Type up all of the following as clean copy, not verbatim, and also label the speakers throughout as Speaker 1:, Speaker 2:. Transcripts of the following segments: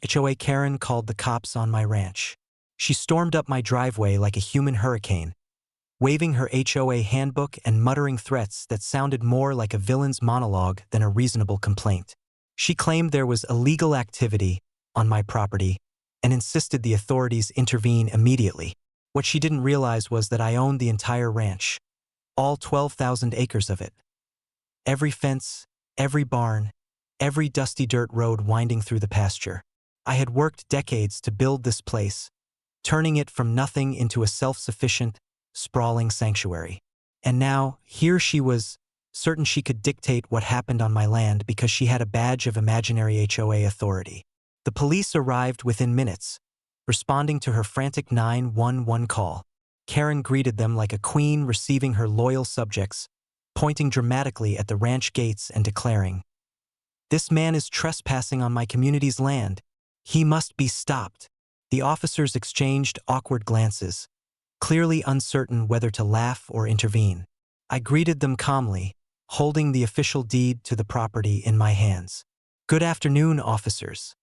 Speaker 1: HOA Karen called the cops on my ranch. She stormed up my driveway like a human hurricane, waving her HOA handbook and muttering threats that sounded more like a villain's monologue than a reasonable complaint. She claimed there was illegal activity on my property and insisted the authorities intervene immediately. What she didn't realize was that I owned the entire ranch, all 12,000 acres of it. Every fence, every barn, every dusty dirt road winding through the pasture. I had worked decades to build this place, turning it from nothing into a self-sufficient, sprawling sanctuary. And now, here she was, certain she could dictate what happened on my land because she had a badge of imaginary HOA authority. The police arrived within minutes, responding to her frantic 911 call. Karen greeted them like a queen receiving her loyal subjects, pointing dramatically at the ranch gates and declaring, "This man is trespassing on my community's land. He must be stopped." The officers exchanged awkward glances, clearly uncertain whether to laugh or intervene. I greeted them calmly, holding the official deed to the property in my hands. "Good afternoon, officers,"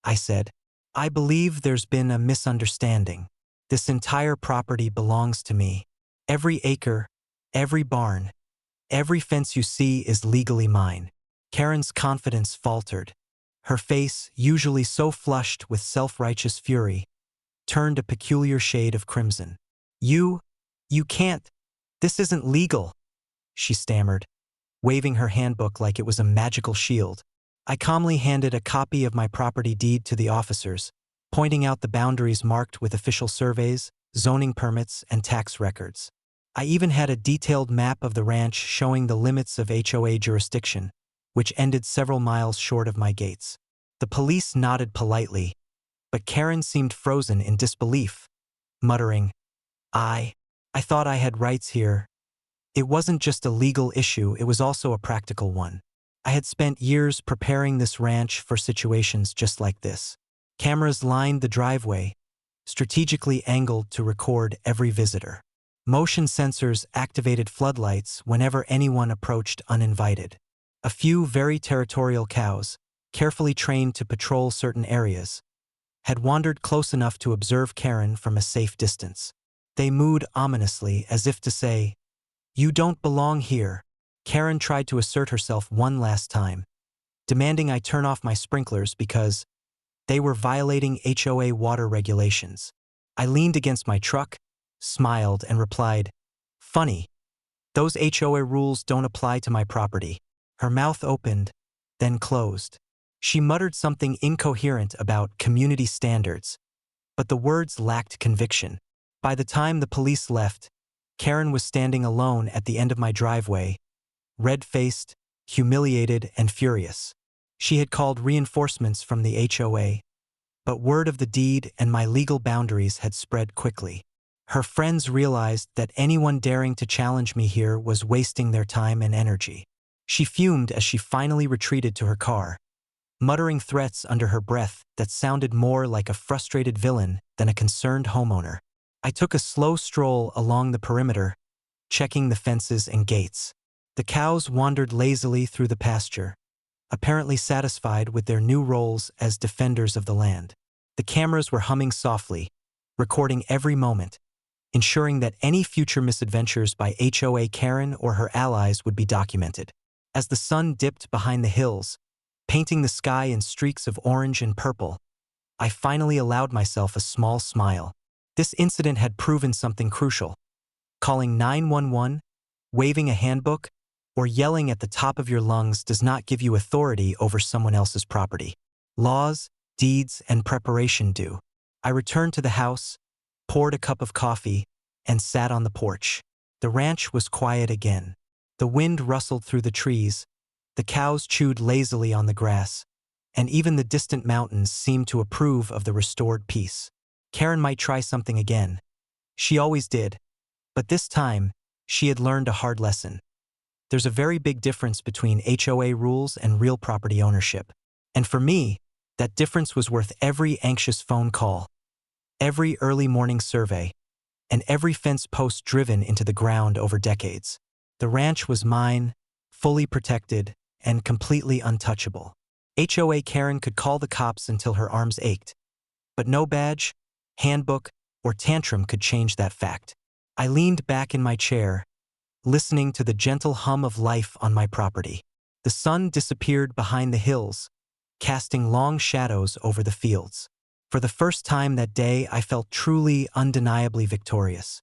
Speaker 1: I said. "I believe there's been a misunderstanding. This entire property belongs to me. Every acre, every barn, every fence you see is legally mine." Karen's confidence faltered. Her face, usually so flushed with self-righteous fury, turned a peculiar shade of crimson. You can't. This isn't legal," she stammered, waving her handbook like it was a magical shield. I calmly handed a copy of my property deed to the officers, pointing out the boundaries marked with official surveys, zoning permits, and tax records. I even had a detailed map of the ranch showing the limits of HOA jurisdiction, which ended several miles short of my gates. The police nodded politely, but Karen seemed frozen in disbelief, muttering, I thought I had rights here." It wasn't just a legal issue, it was also a practical one. I had spent years preparing this ranch for situations just like this. Cameras lined the driveway, strategically angled to record every visitor. Motion sensors activated floodlights whenever anyone approached uninvited. A few very territorial cows, carefully trained to patrol certain areas, had wandered close enough to observe Karen from a safe distance. They mooed ominously as if to say, "You don't belong here." Karen tried to assert herself one last time, demanding I turn off my sprinklers because they were violating HOA water regulations. I leaned against my truck, smiled, and replied, "Funny. Those HOA rules don't apply to my property." Her mouth opened, then closed. She muttered something incoherent about community standards, but the words lacked conviction. By the time the police left, Karen was standing alone at the end of my driveway, red-faced, humiliated, and furious. She had called reinforcements from the HOA, but word of the deed and my legal boundaries had spread quickly. Her friends realized that anyone daring to challenge me here was wasting their time and energy. She fumed as she finally retreated to her car, muttering threats under her breath that sounded more like a frustrated villain than a concerned homeowner. I took a slow stroll along the perimeter, checking the fences and gates. The cows wandered lazily through the pasture, apparently satisfied with their new roles as defenders of the land. The cameras were humming softly, recording every moment, ensuring that any future misadventures by HOA Karen or her allies would be documented. As the sun dipped behind the hills, painting the sky in streaks of orange and purple, I finally allowed myself a small smile. This incident had proven something crucial. Calling 911, waving a handbook, or yelling at the top of your lungs does not give you authority over someone else's property. Laws, deeds, and preparation do. I returned to the house, poured a cup of coffee, and sat on the porch. The ranch was quiet again. The wind rustled through the trees, the cows chewed lazily on the grass, and even the distant mountains seemed to approve of the restored peace. Karen might try something again. She always did. But this time, she had learned a hard lesson. There's a very big difference between HOA rules and real property ownership. And for me, that difference was worth every anxious phone call, every early morning survey, and every fence post driven into the ground over decades. The ranch was mine, fully protected, and completely untouchable. HOA Karen could call the cops until her arms ached, but no badge, handbook, or tantrum could change that fact. I leaned back in my chair, listening to the gentle hum of life on my property. The sun disappeared behind the hills, casting long shadows over the fields. For the first time that day, I felt truly, undeniably victorious.